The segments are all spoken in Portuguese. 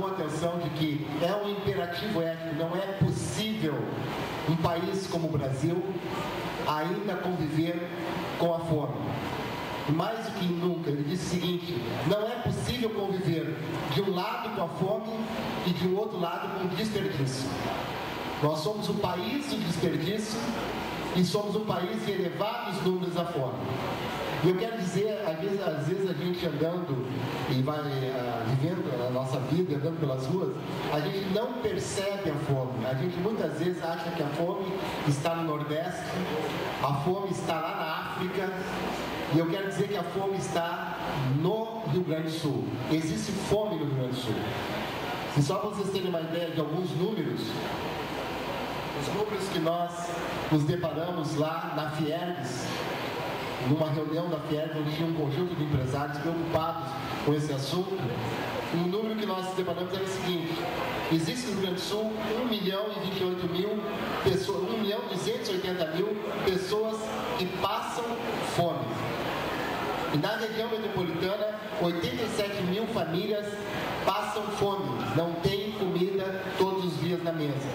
chamou a atenção de que é um imperativo ético, não é possível um país como o Brasil ainda conviver com a fome. Mais do que nunca, ele disse o seguinte: não é possível conviver de um lado com a fome e de um outro lado com o desperdício. Nós somos um país do desperdício e somos um país de elevados números da fome. E eu quero dizer, às vezes a gente andando e vai vivendo a nossa vida, andando pelas ruas, a gente não percebe a fome. A gente muitas vezes acha que a fome está no Nordeste, a fome está lá na África, e eu quero dizer que a fome está no Rio Grande do Sul. Existe fome no Rio Grande do Sul. E só para vocês terem uma ideia de alguns números, os números que nós nos deparamos lá na Fiergs, numa reunião da Fiergs, onde tinha um conjunto de empresários preocupados com esse assunto, o número que nós nos deparamos era o seguinte: existe no Rio Grande do Sul 1.028.000 pessoas, 1.280.000 pessoas que passam fome. E na região metropolitana, 87.000 famílias passam fome, não tem comida todos os dias na mesa.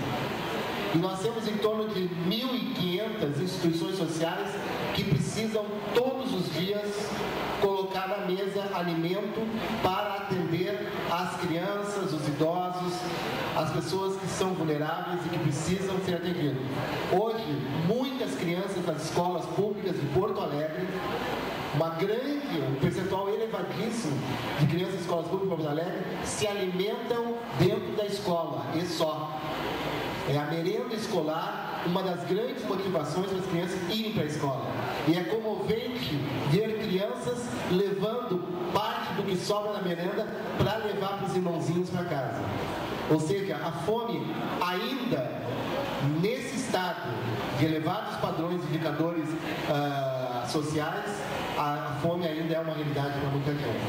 E nós temos em torno de 1.500 instituições sociais que precisam todos os dias colocar na mesa alimento para atender as crianças, os idosos, as pessoas que são vulneráveis e que precisam ser atendidas. Hoje, muitas crianças das escolas públicas de Porto Alegre, um percentual elevadíssimo de crianças de escolas públicas de Porto Alegre se alimentam dentro da escola e só. É a merenda escolar uma das grandes motivações para as crianças irem para a escola. E é comovente ver crianças levando parte do que sobra na merenda para levar para os irmãozinhos para casa. Ou seja, a fome ainda, nesse estado de elevados padrões de indicadores sociais, a fome ainda é uma realidade para muita gente.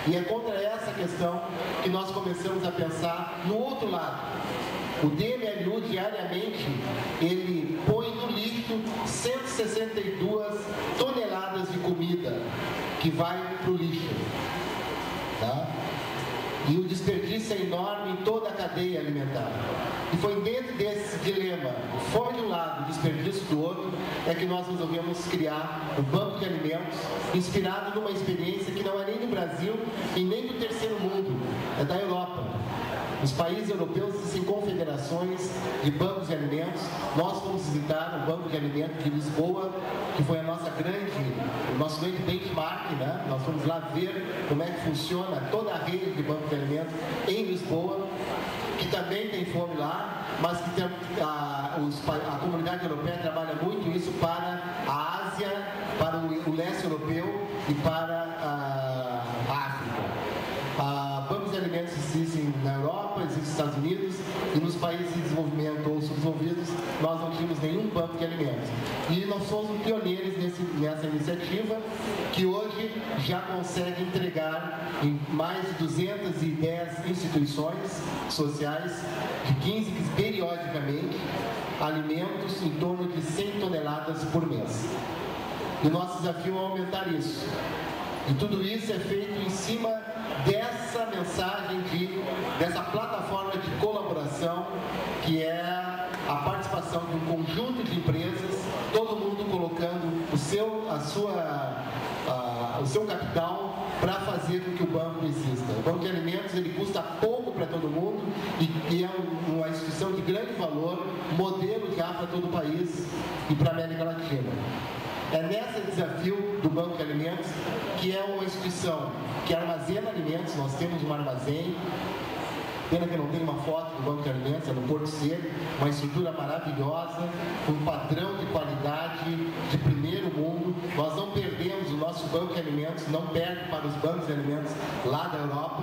E é contra essa questão que nós começamos a pensar no outro lado. O DMLU diariamente, ele põe no lixo 162 toneladas de comida que vai para o lixo. Tá? E o desperdício é enorme em toda a cadeia alimentar. E foi dentro desse dilema, fome de um lado, desperdício do outro, é que nós resolvemos criar o Banco de Alimentos, inspirado numa experiência que não é nem do Brasil e nem do terceiro mundo, é da Europa. Os países europeus existem confederações de bancos de alimentos. Nós fomos visitar o Banco de Alimentos de Lisboa, que foi o nosso grande benchmark, né? Nós fomos lá ver como é que funciona toda a rede de bancos de alimentos em Lisboa, que também tem fome lá, mas que tem, a comunidade europeia trabalha muito isso para a Ásia, para o leste europeu e para a África. Bancos de alimentos existem na Europa, existem nos Estados Unidos, e nos países em desenvolvimento ou subdesenvolvidos nós não tínhamos nenhum banco de alimentos. E nós somos pioneiros nessa iniciativa, que hoje já consegue entregar em mais de 210 instituições sociais, de 15 periodicamente, alimentos em torno de 100 toneladas por mês. E o nosso desafio é aumentar isso. E tudo isso é feito em cima dessa mensagem, dessa plataforma de colaboração, que é a participação de um conjunto de empresas, todo mundo colocando o seu capital para fazer com que o banco exista. O Banco de Alimentos, ele custa pouco para todo mundo e é uma instituição de grande valor, modelo já para todo o país e para a América Latina. É nesse desafio do Banco de Alimentos, que é uma instituição que armazena alimentos. Nós temos um armazém, pena que eu não tenho uma foto do Banco de Alimentos, é no Porto Seco, uma estrutura maravilhosa, um padrão de qualidade de primeiro mundo. Nós não perdemos o nosso Banco de Alimentos, não perde para os bancos de alimentos lá da Europa.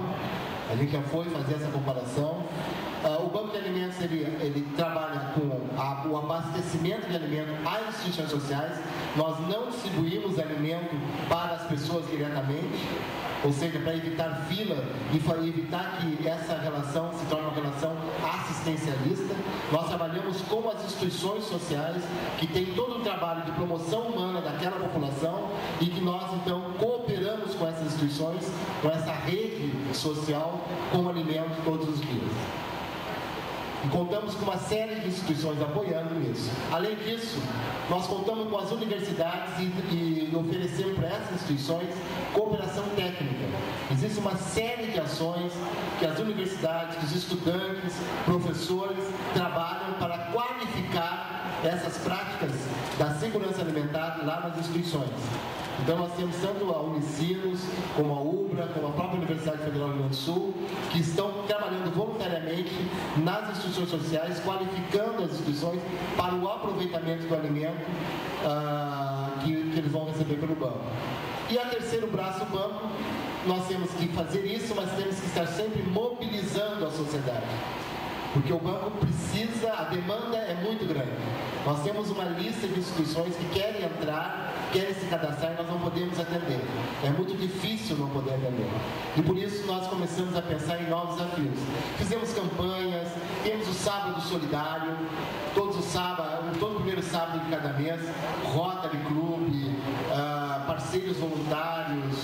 A gente já foi fazer essa comparação. O Banco de Alimentos ele trabalha com o abastecimento de alimentos às instituições sociais. Nós não distribuímos alimento para as pessoas diretamente, ou seja, para evitar fila e evitar que essa relação se torne uma relação assistencialista. Nós trabalhamos com as instituições sociais, que têm todo um trabalho de promoção humana daquela população, e que nós então cooperamos com essas instituições, com essa rede social, com alimento todos os dias. E contamos com uma série de instituições apoiando isso. Além disso, nós contamos com as universidades e oferecemos para essas instituições cooperação técnica. Existe uma série de ações que as universidades, os estudantes, professores trabalham para qualificar essas práticas da segurança alimentar lá nas instituições. Então nós temos tanto a Unicinos, como a UBRA, como a própria Universidade Federal do Rio Grande do Sul, que estão trabalhando voluntariamente nas instituições sociais, qualificando as instituições para o aproveitamento do alimento que eles vão receber pelo banco. E a terceiro braço, o banco, nós temos que fazer isso, mas temos que estar sempre mobilizando a sociedade. Porque o banco precisa, a demanda é muito grande. Nós temos uma lista de instituições que querem entrar, querem se cadastrar e nós não podemos atender. É muito difícil não poder atender. E por isso nós começamos a pensar em novos desafios. Fizemos campanhas, temos o Sábado Solidário, todo primeiro sábado de cada mês, Rotary Club, parceiros voluntários,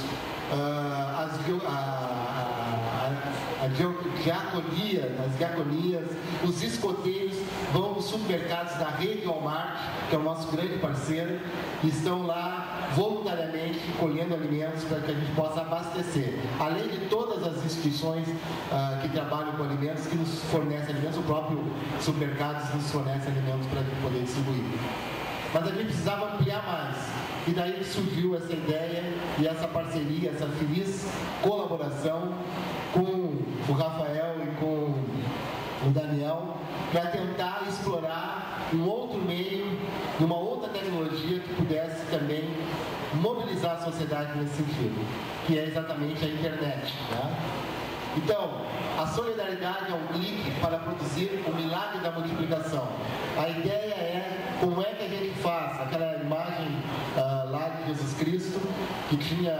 as diaconias, os escoteiros vão nos supermercados da rede Walmart, que é o nosso grande parceiro, e estão lá voluntariamente colhendo alimentos para que a gente possa abastecer. Além de todas as instituições que trabalham com alimentos, que nos fornecem alimentos, o próprio supermercados nos fornece alimentos para a gente poder distribuir. Mas a gente precisava ampliar mais. E daí surgiu essa ideia e essa parceria, essa feliz colaboração com o Rafael e com o Daniel, para tentar explorar um outro meio, uma outra tecnologia que pudesse também mobilizar a sociedade nesse sentido, que é exatamente a internet, né? Então, a solidariedade é um clique para produzir o milagre da multiplicação. A ideia é como é que a gente faz aquela imagem lá de Jesus Cristo que tinha